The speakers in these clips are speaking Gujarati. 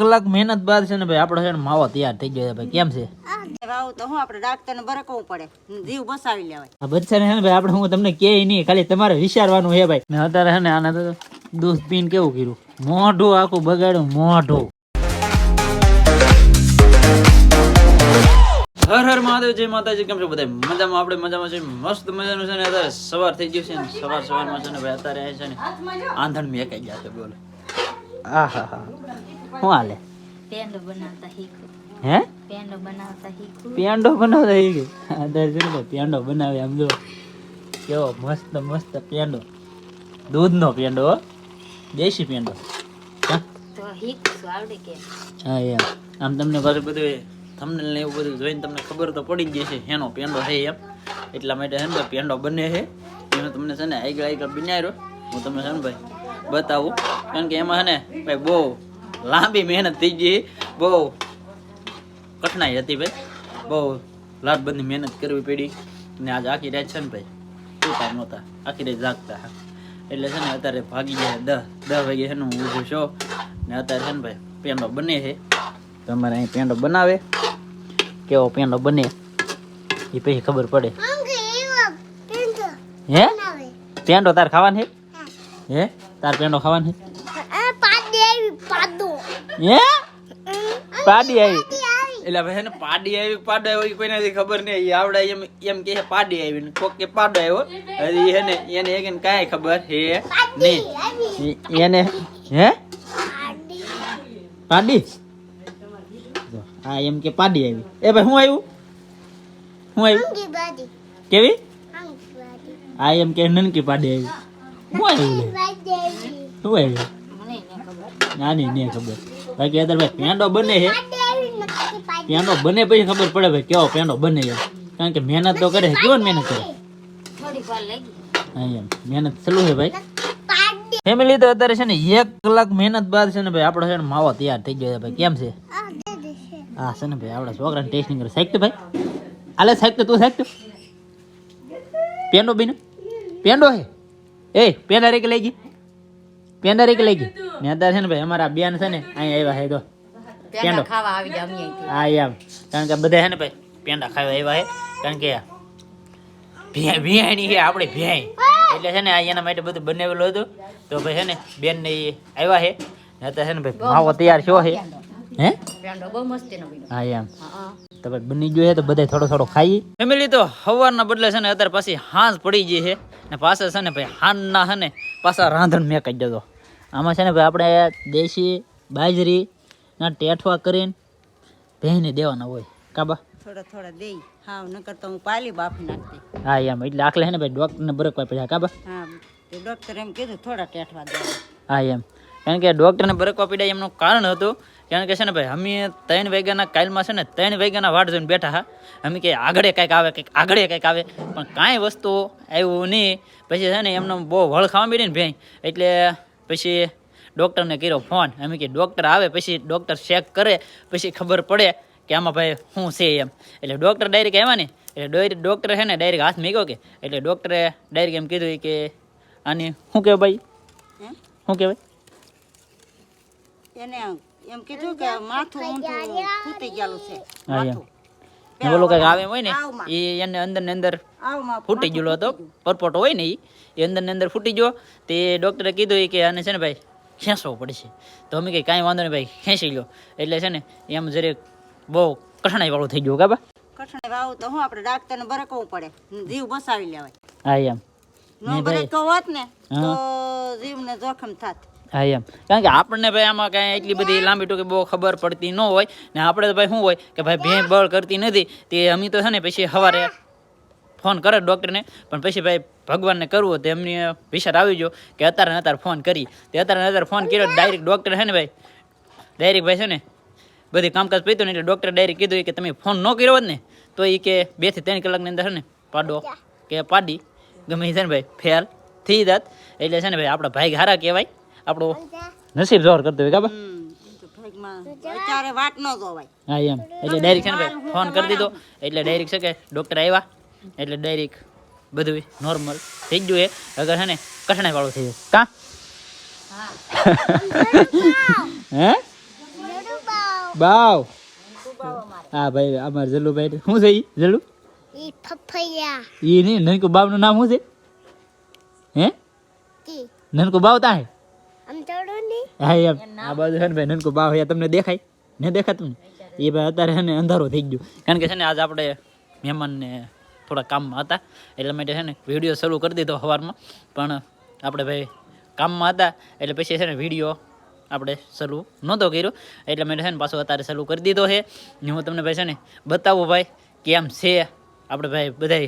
કલાક મહેનત બાદ છે ને ભાઈ આપણો છે ને માવો તૈયાર થઈ ગયો છે ભાઈ. કેમ છે વાવ તો હું આપણે ડાક્ટરને બરકવું પડે, જીવ બસાવી લેવાય. આ બચ્ચાને છે ને ભાઈ આપણે હું તમને કહે નહીં, ખાલી તમારે વિચારવાનું છે ભાઈ. મેં અત્યારે છે ને આને તો દૂધ પીને કેવું કર્યું, મોઢું આખું બગાડ્યું, મોઢું. હર હર મહાદેવ, જય માતાજી. કેમ છો બધા? મજામાં? આપણે મજામાં છે, મસ્ત મજાનું છે ને. અત્યારે સવાર થઈ ગયું છે ને, સવારમાં છે ને ભાઈ અત્યારે છે ને આંધણ મેકાઈ ગયા છે. બોલો આહા હા, શું હાલે? પેંડો બનાવતા શીખો. હે? પેંડો બનાવતા શીખો. પેંડો બનાવતા શીખે? અત્યારે છે ને ભાઈ પેંડો બનાવે. આમ જો કેવો મસ્ત મસ્ત પેંડો, દૂધનો પેંડો, દેશી પેંડો. તો શીખશું, આવડે કે? હા એમ. આમ તમને પાછું બધું થંબનેલ ને એવું બધું જોઈને તમને ખબર તો પડી જ જશે એનો પેંડો છે એમ. એટલા માટે છે ને ભાઈ પેંડો બને છે એનો તમને છે ને આગળ બનાવ્યો હું તમને છે ને ભાઈ બતાવું. કારણ કે એમાં છે ને ભાઈ બહુ લાંબી મહેનત થઈ ગઈ, બહુ કઠણાઈ હતી ભાઈ, બહુ લાટબંધી મહેનત કરવી પડી. ને આજ આખી રાત છે ને ભાઈ સૂતા નહોતા, આખી રાત જાગતા. એટલે છે ને અત્યારે ભાગી ગયા 10 વાગે છે ને હું ઊભું છું ને અત્યારે છે ને ભાઈ પેંડો બને છે. તમારે અહીં પેંડો બનાવે, કેવો પેંડો બને એ પછી ખબર પડે. હે પેંડો તાર ખાવાનો છે? હે તાર પેંડો ખાવાનો છે? હે પાડી આવી એટલે ભાઈ ને પાડી આવી, પાડો આવ્યો કોઈ નથી ખબર નહીં. એ આવડે એમ કે પાડી આવી ને કોક કે પાડો આવ્યો. હજી હે ને એને એક કાંઈ ખબર હે નહીં એને. હે પાડી? હા એમ કે પાડી આવી. એ ભાઈ શું આવ્યું? શું આવ્યું? કેવી? હા એમ કે નનકી પાડી આવી. શું આવ્યું? શું આવ્યું? નાની નહીં ખબર. બાકી અત્યારે ભાઈ પેંડો બને છે. પેંડો બને પછી ખબર પડે ભાઈ કેવો પેંડો બને એમ. કારણ કે મહેનત તો કરે છે. કેવું મહેનત કરે? હા એમ મહેનત ચાલુ છે ભાઈ. ફેમિલી તો અત્યારે છે ને 1 કલાક મહેનત બાદ છે ને ભાઈ આપણો છે ને માવો તૈયાર થઈ ગયો છે ભાઈ. કેમ છે? હા છે ને ભાઈ આપણા છોકરાને ટેસ્ટિંગ કરે. સાહેબ ભાઈ આલે સાહેબ તું સાહેબ પેંડો બીનો પેંડો હે એ પેંડા રેકે લઈ ગઈ, પેંડા રેકે લઈ ગઈ ને. અત્યારે છે ને ભાઈ અમારા બેન છે ને અહીં આવ્યા હે તો પેંડો ખાવા આવી ગયા અમે. હા એમ કારણ કે બધા છે ને ભાઈ પેંડા ખાવા આવ્યા હે. કારણ કે ભિયાણી છે આપણે ભિયાઈ એટલે છે ને આ એના માટે બધું બનાવેલું હતું. તો ભાઈ છે ને બેન ને આવ્યા છે અત્યારે છે ને ભાઈ માવો તૈયાર થયો છે. હે પેંડો બહુ મસ્તીનો બન્યો. હા એમ તો ભાઈ બની ગયો છે તો બધા થોડો થોડો ખાઈ. ફેમિલી તો સવારના બદલે છે ને અત્યારે પાછી હાંજ પડી ગઈ છે ને પાછા છે ને ભાઈ હાંજના છે ને પાછા રાંધણ મેકાઈ જતો. આમાં છે ને ભાઈ આપણે દેશી બાજરી ના ટેઠવા કરીને ભેંને દેવાના હોય કાબા થોડા દે. હા નકર તો હું પાલી બાફી નાખતી. હા એમ એટલે આખલે છે ને ભાઈ ડોક્ટરને બરકવા પડ્યા કાબા. હા તે ડોક્ટર એમ કીધું થોડા ટેઠવા દે. હા એમ કારણ કે ડોક્ટરને બરકવા પડ્યા એમનું કારણ હતું. કારણ કે છે ને ભાઈ અમે 3 વાગ્યાના કાલમાં છે ને 3 વાગ્યાના વાટ જોઈને બેઠા હા. અમે કે આગળે કંઈક આવે કંઈક આગળે કંઈક આવે પણ કાંઈ વસ્તુ આવ્યું નહીં. પછી છે ને એમને બહુ વળ ખાવા માંડી ને ભાઈ એટલે પછી ડૉક્ટરને કર્યો ફોન. અમે કે ડૉક્ટર આવે પછી ડૉક્ટર ચેક કરે પછી ખબર પડે કે આમાં ભાઈ શું છે એમ. એટલે ડૉક્ટર ડાયરેક્ટ આવ્યા ને એટલે ડૉક્ટર છે ને ડાયરેક્ટ હાથ મૂક્યો કે એટલે ડૉક્ટરે ડાયરેક્ટ એમ કીધું કે આની શું કહેવાય ભાઈ, શું કહેવાય એને? એમ કીધું કે માથું ઊંધું ફૂટી ગયેલું છે. હા એમ બોલો કંઈક આવે હોય ને એ એને અંદર ને અંદર ફૂટી ગયેલો હતો. પરપોટો હોય ને એ અંદર ને અંદર ફૂટી ગયો. તે ડૉક્ટરે કીધું કે આને છે ને ભાઈ ખેંચવો પડશે. તો અમે કંઈ કાંઈ વાંધો નહીં ભાઈ ખેંચી લો. એટલે છે ને એમ જરીક બહુ કઠણાઈ વાળું થઈ ગયું કાબા. કઠણાઈ વાળું તો હું આપણે ડાક્ટરને બરકવું પડે, જીવ બસાવી લેવાય. હા એમ નો બરકતો હોત ને તો જીવને જોખમ થાત. હા એમ કારણ કે આપણને ભાઈ આમાં કાંઈ એટલી બધી લાંબી ટૂંકી બહુ ખબર પડતી ન હોય ને. આપણે તો ભાઈ શું હોય કે ભાઈ ભેં બળ કરતી નથી તે અમે તો છે ને પછી સવારે ફોન કરે ડૉક્ટરને. પણ પછી ભાઈ ભગવાનને કરવું તો એમની વિચાર આવી ગયો કે અત્યારે ફોન કરી. તે અત્યારે ફોન કર્યો ડાયરેક્ટ ડૉક્ટર છે ને ભાઈ ડાયરેક્ટ ભાઈ છે ને બધી કામકાજ પીતું ને એટલે ડૉક્ટરે ડાયરેક્ટ કીધું કે તમે ફોન ન કર્યો હોત ને તો એ કે 2 થી 3 કલાકની અંદર છે ને પાડો કે પાડી ગમે છે ને ભાઈ ફેલ થઈ જાત. એટલે છે ને ભાઈ આપણા ભાઈ હારા કહેવાય, આપણો નસીબ જોર કરતો હોય કાબા. અત્યારે વાટ ન જોવાય. હા એમ એટલે ડાયરેક્ટ છે ને ભાઈ ફોન કરી દીધો. એટલે ડાયરેક્ટ છે કે ડૉક્ટર આવ્યા એટલે ડાયરેક્ટ બધું નોર્મલ થઈ ગયું. અગર છે ને કઠણાઈ વાળું થઈ જાય કા હે બાવ હા ભાઈ અમારે જલ્લુભાઈ શું છે ઈ જલ્લુ ઈ પપૈયા ઈ નહીં નનકો બાવનું નામ શું છે હે કી નનકો બાવ તા હે આમ થોડો ની હા એમ આ બાજુ છે ને ભાઈ નનકો બાવ હે તમને દેખાય ને દેખાતું ને એ ભાઈ અત્યારે છે ને અંધારો થઈ ગયો કારણ કે છે ને આજ આપણે મહેમાનને થોડા કામમાં હતા એટલે માટે છે ને વિડીયો શરૂ કરી દીધો સવારમાં પણ આપણે ભાઈ કામમાં હતા એટલે પછી છે ને વિડીયો આપણે શરૂ નહોતો કર્યો એટલે મેં છે ને પાછો અત્યારે શરૂ કરી દીધો છે ને હું તમને ભાઈ છે ને બતાવું ભાઈ કેમ છે આપણે ભાઈ બધા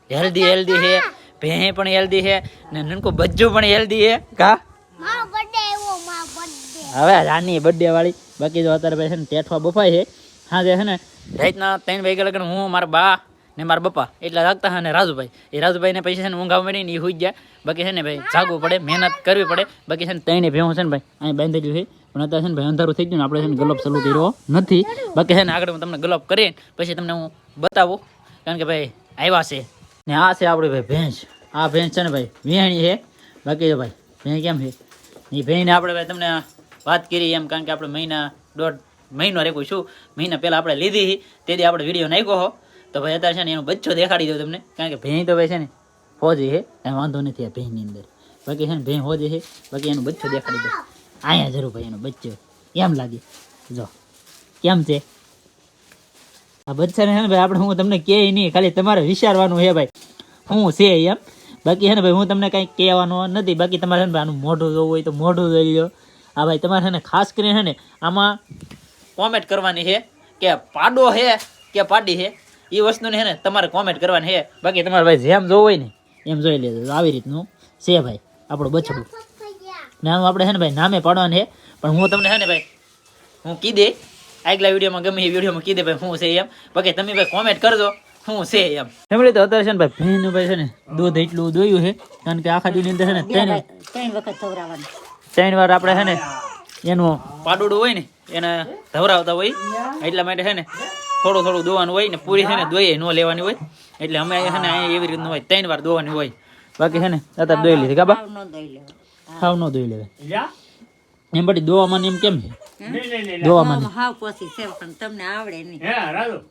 હેલ્ધી છે ભેં પણ હેલ્ધી છે ને નનકો બચ્ચું પણ હેલ્ધી છે કા મારો બર્થડે આવ્યો મારો બર્થડે હવે રાની બર્થડે વાળી બાકી જો અત્યારે ભાઈ છે ને ટેઠવા બફાય છે હા જે છે ને રાતના 3 વાગ્યા લગન હું મારા બા ને મારા બપ્પા એટલા જાગતા હા ને રાજુભાઈ એ રાજુભાઈને પછી છે ને ઊંઘ આવે ને એ હુઈ ગયા બાકી છે ને ભાઈ જાગવું પડે મહેનત કરવી પડે બાકી છે ને ત્રણે ભેહું છે ને ભાઈ અહીં બાંધેલું છે પણ અત્યારે છે ને ભાઈ અંધારું થઈ ગયું ને આપણે છે ને ગલોપ ચાલુ કર્યો નથી બાકી છે ને આગળ હું તમને ગલોપ કરીને પછી તમને હું બતાવું કારણ કે ભાઈ આવ્યા છે ને આ છે આપણી ભાઈ ભેંસ આ ભેંસ છે ને ભાઈ વિહાણી છે બાકી જો ભાઈ ભેં કેમ છે એ ભેંને આપણે ભાઈ તમને વાત કરી એમ કારણ કે આપણે દોઢ મહિનો રેખું શું મહિના પહેલાં આપણે લીધી તેથી આપણે વિડીયો નાખ્યો હો તો ભાઈ અત્યારે છે ને એનો બચ્ચો દેખાડી દઉં તમને કારણ કે ભેં તો ભાઈ છે ને ફોજી છે કાંઈ વાંધો નથી આ ભેંની અંદર બાકી છે ને ભેં ફોજી છે બાકી એનું બચ્ચો દેખાડી દઉં અહીંયા જરૂર ભાઈ એનો બચ્ચો એમ લાગે જો કેમ છે આ બચ્ચાને છે ને ભાઈ આપણે હું તમને કહે નહીં ખાલી તમારે વિચારવાનું છે ભાઈ શું છે એમ બાકી છે ને ભાઈ હું તમને કાંઈ કહેવાનું નથી બાકી તમારે છે ને ભાઈ આનું મોઢું જોવું હોય તો મોઢું જોઈ લો હા ભાઈ તમારે છે ને ખાસ કરીને છે ને આમાં કોમેન્ટ કરવાની છે કે પાડો છે કે પાડી છે એ વસ્તુને છે ને તમારે કોમેન્ટ કરવાની છે બાકી તમારે ભાઈ જેમ જોવું હોય ને એમ જોઈ લેજો આવી રીતનું છે ભાઈ આપણું બછડું નામ આપણે છે ને ભાઈ નામે પાડવાનું છે પણ હું તમને છે ને ભાઈ હું કીધે આગલા વિડીયોમાં ગમે એ વિડીયોમાં કીધે ભાઈ શું છે એમ બાકી તમે ભાઈ કોમેન્ટ કરજો શું છે એમ ફેમિલી તો અત્યારે છે ને ભાઈ ભેંનું ભાઈ છે ને દૂધ એટલું દોયું છે કારણ કે આખા દીની અંદર છે ને 3 વખત ખવડાવવાનું 3 વાર આપણે છે ને એનું પાડુડું હોય ને એને ધવરાવતા હોય એટલા માટે છે ને થોડું દોવાનું હોય ને પૂરી છે ને દોઈએ ન લેવાની હોય એટલે અમે છે ને અહીંયા એવી રીતનું હોય 3 વાર દોવાની હોય બાકી છે ને અત્યારે દોઈ લીધી કાબા ન દઈ લેવું હાવ ન દોઈ લેવાય એમ બધી દોવામાં એમ કેમ છે દોવામાં હાવ પોસી છે પણ તમને આવડે નહીં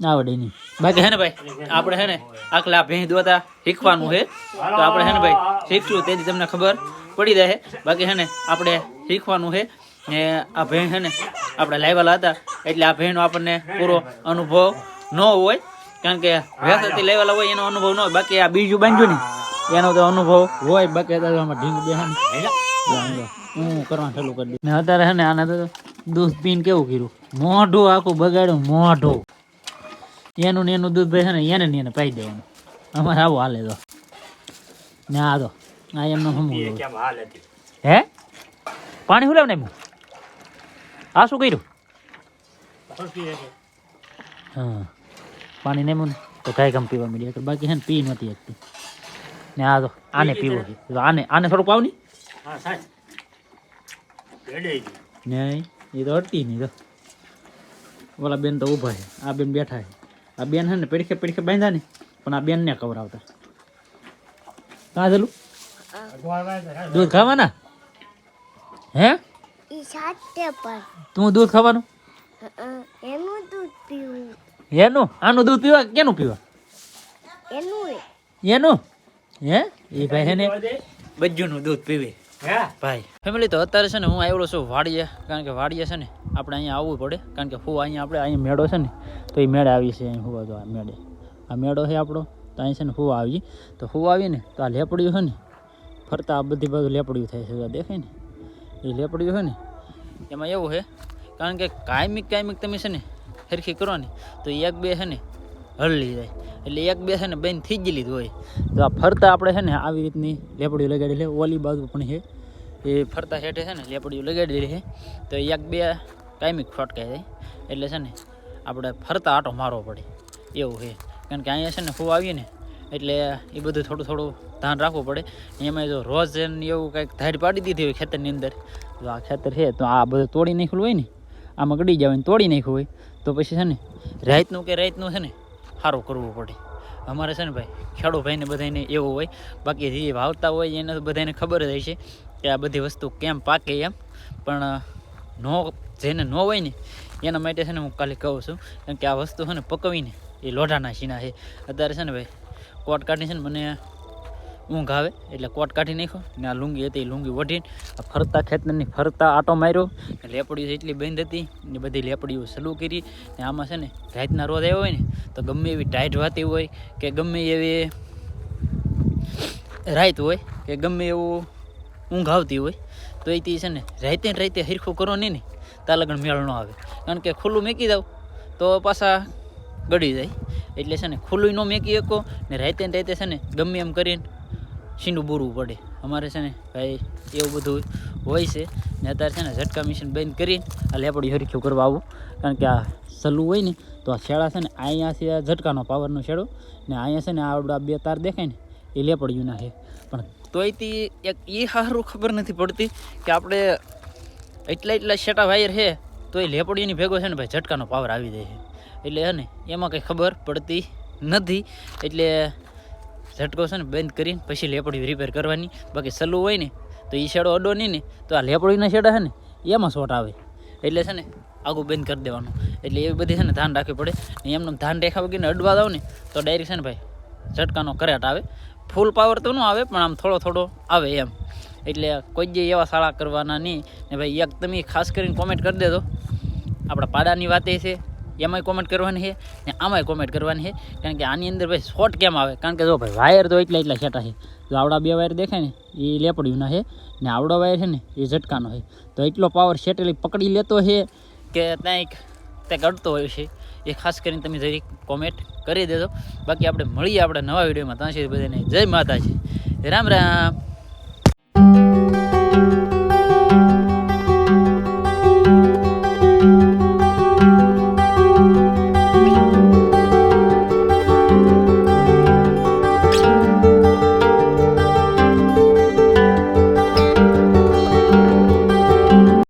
આવડે નહીં બાકી છે ને ભાઈ આપણે છે ને આખલા ભેં દોતા શીખવાનું છે તો આપણે છે ને ભાઈ શીખશું તેથી તમને ખબર પડી જાય બાકી છે ને આપણે શીખવાનું છે ને આ ભેં છે ને આપણે લાવેલા હતા એટલે આ ભેંનો આપણને પૂરો અનુભવ ન હોય કારણ કે ભેંસથી લાવેલા હોય એનો અનુભવ ન હોય બાકી આ બીજું બાંધ્યું ને એનો તો અનુભવ હોય બાકી આમાં ઢીંગ બેહાને હું કરવાનું ચાલુ કરી દીધું ને અત્યારે છે ને આને તો દૂધ પીને કેવું કર્યું મોઢું આખું બગાડ્યું મોઢું એનું ને એનું દૂધ ભાઈ છે ને એને પાઈ દેવાનું અમારે આવું હાલે તો ને આ તો આ એમનો સમૂહ હે પાણી હું લેવ ને આ શું કર્યું હા પાણી નહીં ને તો કાંઈ કામ પીવા માંડી બાકી છે ને પી નથી શકતી ને આ તો આને પીવો છે તો આને થોડુંક પાવ નહીં નહીં એ તો અડતી નહીં તો ઓલા બેન તો ઊભા છે આ બેન બેઠા છે આ બેન છે ને પડીખે બાંધ્યા ને પણ આ બેન ને ખવડાવતા કાં ચાલું દૂધ ખાવાના હે ઈ સાતે પર તું દૂધ ખાવાનું એનું દૂધ પીવું એનું આનું દૂધ પીવા કેનું પીવા એનું હે એ ભાઈ છે ને બજ્જુનું દૂધ પીવે ભાઈ ફેમિલી તો અત્યારે છે ને હું આવ્યો છું વાડીએ કારણ કે વાડીએ છે ને આપણે અહીંયા આવવું પડે કારણ કે હું અહીંયા મેળો છે ને તો એ મેળે આવી છે અહીં હુવા તો આ મેળો છે આપણો તો અહીં છે ને હું આવી તો હું આવીએ ને તો આ લેપડિયું છે ને ફરતા આ બધી બાજુ લેપડિયું થાય છે દેખાય ને એ લેપડિયું છે ને એમાં એવું છે કારણ કે કાયમિક તમે છે ને સરખી કરો ને તો એક બે છે ને હરલી જાય એટલે એક બે છે ને બેન થઈ જ લીધું હોય તો આ ફરતા આપણે છે ને આવી રીતની લેપડીઓ લગાડી લે ઓલી બાજુ પણ છે એ ફરતા હેઠે છે ને લેપડીઓ લગાડી લે તો એક બે કાયમિક ફટકાઈ જાય એટલે છે ને આપણે ફરતા આટો મારવો પડે એવું છે કારણ કે અહીંયા છે ને ફૂ આવીએ ને એટલે એ બધું થોડું ધ્યાન રાખવું પડે એમાં જો રોજ એવું કંઈક ધાડ પાડી દીધી હોય ખેતરની અંદર તો આ ખેતર છે તો આ બધું તોડી નાખ્યું હોય ને આમાં ગળી જવાય ને તોડી નાખ્યું હોય તો પછી છે ને રાતનું છે ને સારું કરવું પડે અમારે છે ને ભાઈ ખેડૂત ભાઈને બધાને એવું હોય બાકી જે વાવતા હોય એને બધાને ખબર જ હશે કે આ બધી વસ્તુ કેમ પાકે એમ પણ જેને ન હોય ને એના માટે છે ને હું ખાલી કહું છું કારણ કે આ વસ્તુ છે ને પકવીને એ લોઢાના શીના છે. અત્યારે છે ને ભાઈ કોટ કાઢી છે ને મને ઊંઘ આવે એટલે કોટ કાઢી નાખ્યો ને આ લુંગી હતી એ લુંગી વઢીને આ ફરતા ખેતરની ફરતા આટો માર્યો. લેપડીઓ એટલી બંધ હતી ને બધી લેપડીઓ સલું કરી ને આમાં છે ને રાતના રોજ આવ્યો હોય ને તો ગમે એવી ટાઈટ વાતી હોય કે ગમે એવી રાત હોય કે ગમે એવું ઊંઘ આવતી હોય તો એ છે ને રાતે હરખું કરો નહીં ને ત્યાં લગન મેળ ન આવે. કારણ કે ખુલ્લું મેકી દઉં તો પાછા ગળી જાય એટલે છે ને ખુલ્લું ન મેકી શકો ને રાતે છે ને ગમે એમ કરીને સીંડું બોરવું પડે. અમારે છે ને ભાઈ એવું બધું હોય છે ને અત્યારે છે ને ઝટકા મશીન બંધ કરીને આ લેપડી હરખું કરવા આવું. કારણ કે આ સલું હોય ને તો આ શેડા છે ને અહીંયા છે ઝટકાનો પાવરનો શેડો ને અહીંયા છે ને આવડા 2 તાર દેખાય ને એ લેપડીઓના છે. પણ તોયથી એક એ સારું ખબર નથી પડતી કે આપણે એટલા શેટા વાયર છે તો એ લેપડીની ભેગો છે ને ભાઈ ઝટકાનો પાવર આવી જાય છે. એટલે છે ને એમાં કંઈ ખબર પડતી નથી. એટલે ઝટકો છે ને બંધ કરીને પછી લેપડી રિપેર કરવાની. બાકી સલું હોય ને તો એ શેડો અડો નહીં ને તો આ લેપડીના શેડા છે ને એમાં શોટ આવે એટલે છે ને આગું બંધ કરી દેવાનું. એટલે એવી બધી છે ને ધ્યાન રાખવી પડે. એમને ધ્યાન રાખ્યા વગરને અડવા દાવ ને તો ડાયરેક્ટ છે ને ભાઈ ઝટકાનો કરેટ આવે. ફૂલ પાવર તો ન આવે પણ આમ થોડો આવે એમ. એટલે કોઈ જ એવા શાળા કરવાના નહીં ને ભાઈ. એક તમે ખાસ કરીને કોમેન્ટ કરી દેજો. આપણા પાડાની વાત એ છે એમાંય કોમેન્ટ કરવાની છે ને આમાંય કોમેન્ટ કરવાની છે. કારણ કે આની અંદર ભાઈ શોર્ટ કેમ આવે કારણ કે જો ભાઈ વાયર તો એટલા શેટા છે. જો આવડા 2 વાયર દેખાય ને એ લેપડીના છે ને આવડો વાયર છે ને એ ઝટકાનો છે. તો એટલો પાવર શેટેલી પકડી લેતો છે કે ત્યાં અડતો હોય છે એ ખાસ કરીને તમે જરી કોમેન્ટ કરી દેજો. બાકી આપણે મળીએ આપણે નવા વિડીયોમાં. ત્યાં સુધી બધાને જય માતાજી, રામ રામ.